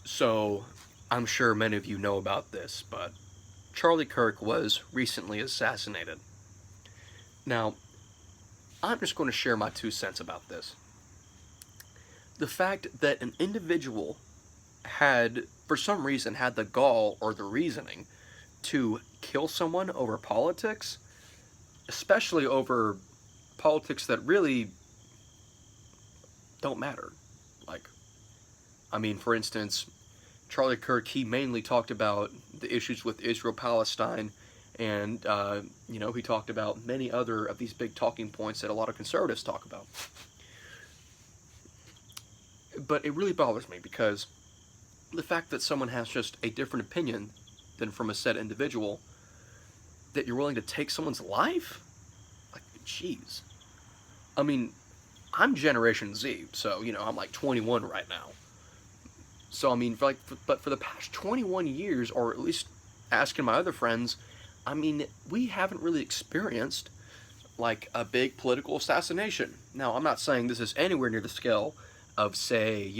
So, I'm sure many of you know about this, but Charlie Kirk was recently assassinated. Now, I'm just going to share my 2 cents about this. The fact that an individual had, for some reason, had the gall or the reasoning to kill someone over politics, especially over politics that really don't matter. Like, I mean, for instance, Charlie Kirk, he mainly talked about the issues with Israel-Palestine, and, he talked about many other of these big talking points that a lot of conservatives talk about. But it really bothers me because the fact that someone has just a different opinion than from a said individual, that you're willing to take someone's life? Like, jeez. I mean, I'm Generation Z, so, I'm like 21 right now. So, I mean, but for the past 21 years, or at least asking my other friends, I mean, we haven't really experienced, like, a big political assassination. Now, I'm not saying this is anywhere near the scale of, say,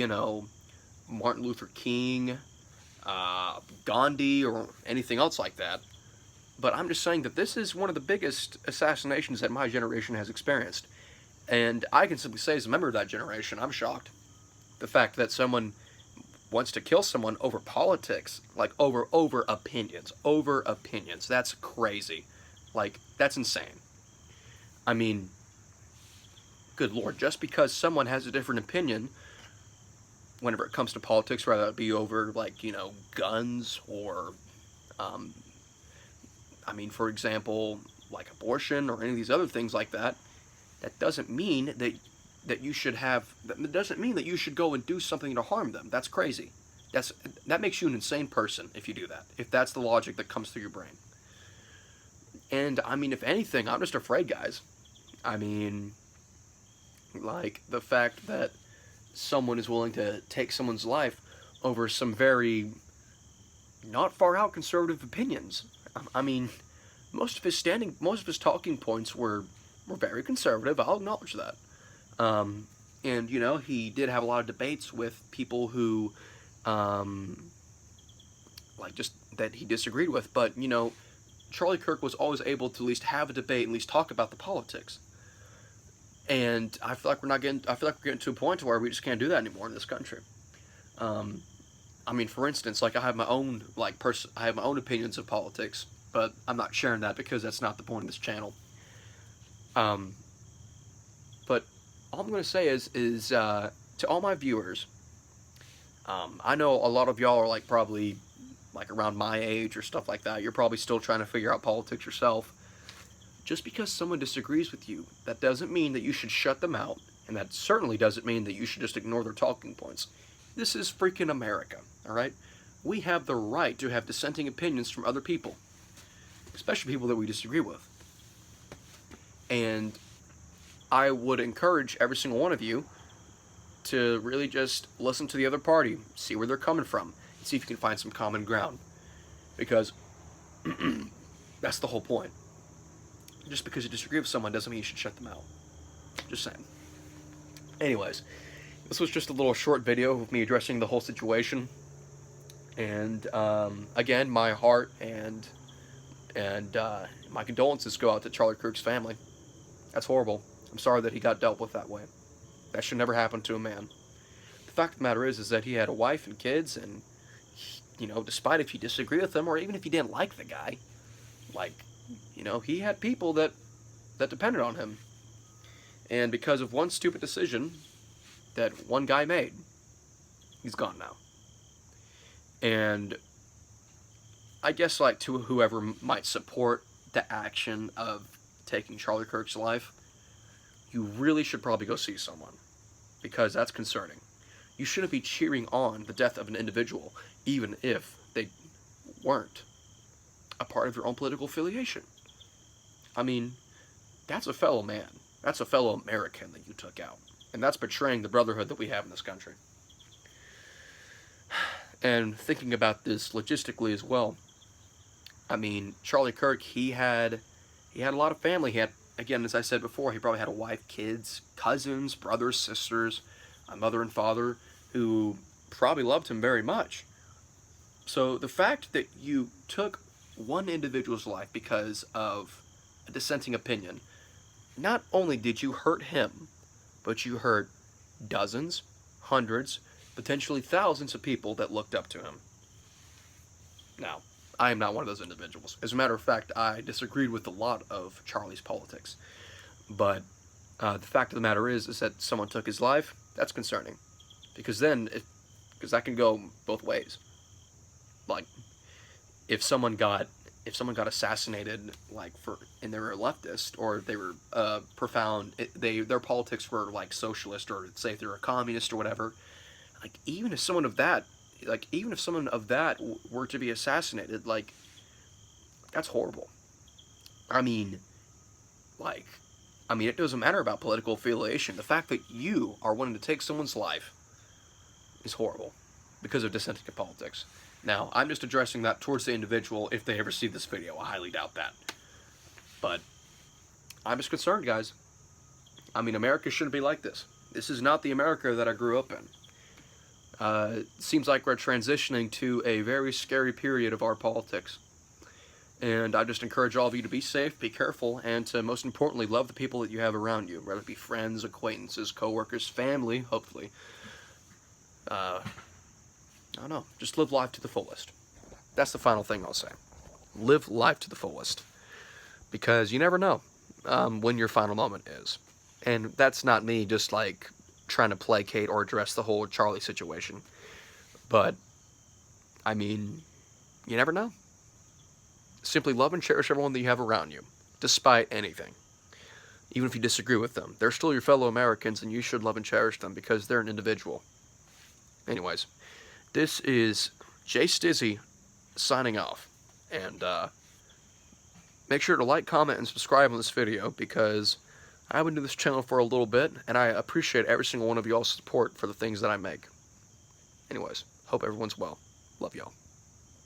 Martin Luther King, Gandhi, or anything else like that. But I'm just saying that this is one of the biggest assassinations that my generation has experienced. And I can simply say, as a member of that generation, I'm shocked. The fact that someone wants to kill someone over politics, like over opinions, that's crazy. Like, that's insane. I mean, good lord, just because someone has a different opinion whenever it comes to politics, whether it be over, like, guns or, for example, like abortion or any of these other things like that, that doesn't mean that you should have, that doesn't mean that you should go and do something to harm them. That's crazy. That makes you an insane person if you do that, if that's the logic that comes through your brain. And, I mean, if anything, I'm just afraid, guys. I mean, like, the fact that someone is willing to take someone's life over some very not far out conservative opinions. I mean, most of his talking points were very conservative. I'll acknowledge that. And, he did have a lot of debates with people who, like, just that he disagreed with. But, Charlie Kirk was always able to at least have a debate and at least talk about the politics. And I feel like we're getting to a point where we just can't do that anymore in this country. For instance, like, I have my own opinions of politics, but I'm not sharing that because that's not the point of this channel. But all I'm going to say is to all my viewers, I know a lot of y'all are, like, probably, like, around my age or stuff like that. You're probably still trying to figure out politics yourself. Just because someone disagrees with you, that doesn't mean that you should shut them out, and that certainly doesn't mean that you should just ignore their talking points. This is freaking America, alright? We have the right to have dissenting opinions from other people, especially people that we disagree with. And I would encourage every single one of you to really just listen to the other party, see where they're coming from, and see if you can find some common ground. Because that's the whole point. Just because you disagree with someone doesn't mean you should shut them out. Just saying. Anyways, this was just a little short video of me addressing the whole situation. And, again, my heart and my condolences go out to Charlie Kirk's family. That's horrible. I'm sorry that he got dealt with that way. That should never happen to a man. The fact of the matter is that he had a wife and kids, and, despite if you disagree with him, or even if you didn't like the guy, like, he had people that depended on him. And because of one stupid decision that one guy made, he's gone now. And I guess, like, to whoever might support the action of taking Charlie Kirk's life, you really should probably go see someone, because that's concerning. You shouldn't be cheering on the death of an individual, even if they weren't a part of your own political affiliation. I mean, that's a fellow man. That's a fellow American that you took out. And that's betraying the brotherhood that we have in this country. And thinking about this logistically as well, I mean, Charlie Kirk, he had a lot of family. He had, again, as I said before, he probably had a wife, kids, cousins, brothers, sisters, a mother and father, who probably loved him very much. So the fact that you took one individual's life because of a dissenting opinion, not only did you hurt him, but you hurt dozens, hundreds, potentially thousands of people that looked up to him. Now, I am not one of those individuals. As a matter of fact, I disagreed with a lot of Charlie's politics. But the fact of the matter is that someone took his life. That's concerning, because that can go both ways. Like, if someone got assassinated, like and they were a leftist, or they were their politics were like socialist, or say if they were a communist or whatever. Like, even if someone of that were to be assassinated, like, that's horrible. I mean, it doesn't matter about political affiliation. The fact that you are wanting to take someone's life is horrible because of dissenting to politics. Now, I'm just addressing that towards the individual if they ever see this video. I highly doubt that. But I'm just concerned, guys. I mean, America shouldn't be like this. This is not the America that I grew up in. It seems like we're transitioning to a very scary period of our politics. And I just encourage all of you to be safe, be careful, and to, most importantly, love the people that you have around you, whether it be friends, acquaintances, co-workers, family, hopefully. I don't know. Just live life to the fullest. That's the final thing I'll say. Live life to the fullest. Because you never know when your final moment is. And that's not me just, like, trying to placate or address the whole Charlie situation. But, I mean, you never know. Simply love and cherish everyone that you have around you, despite anything. Even if you disagree with them, they're still your fellow Americans, and you should love and cherish them because they're an individual. Anyways, this is J-STIZZY signing off. And make sure to like, comment, and subscribe on this video because I've been doing this channel for a little bit, and I appreciate every single one of y'all's support for the things that I make. Anyways, hope everyone's well. Love y'all.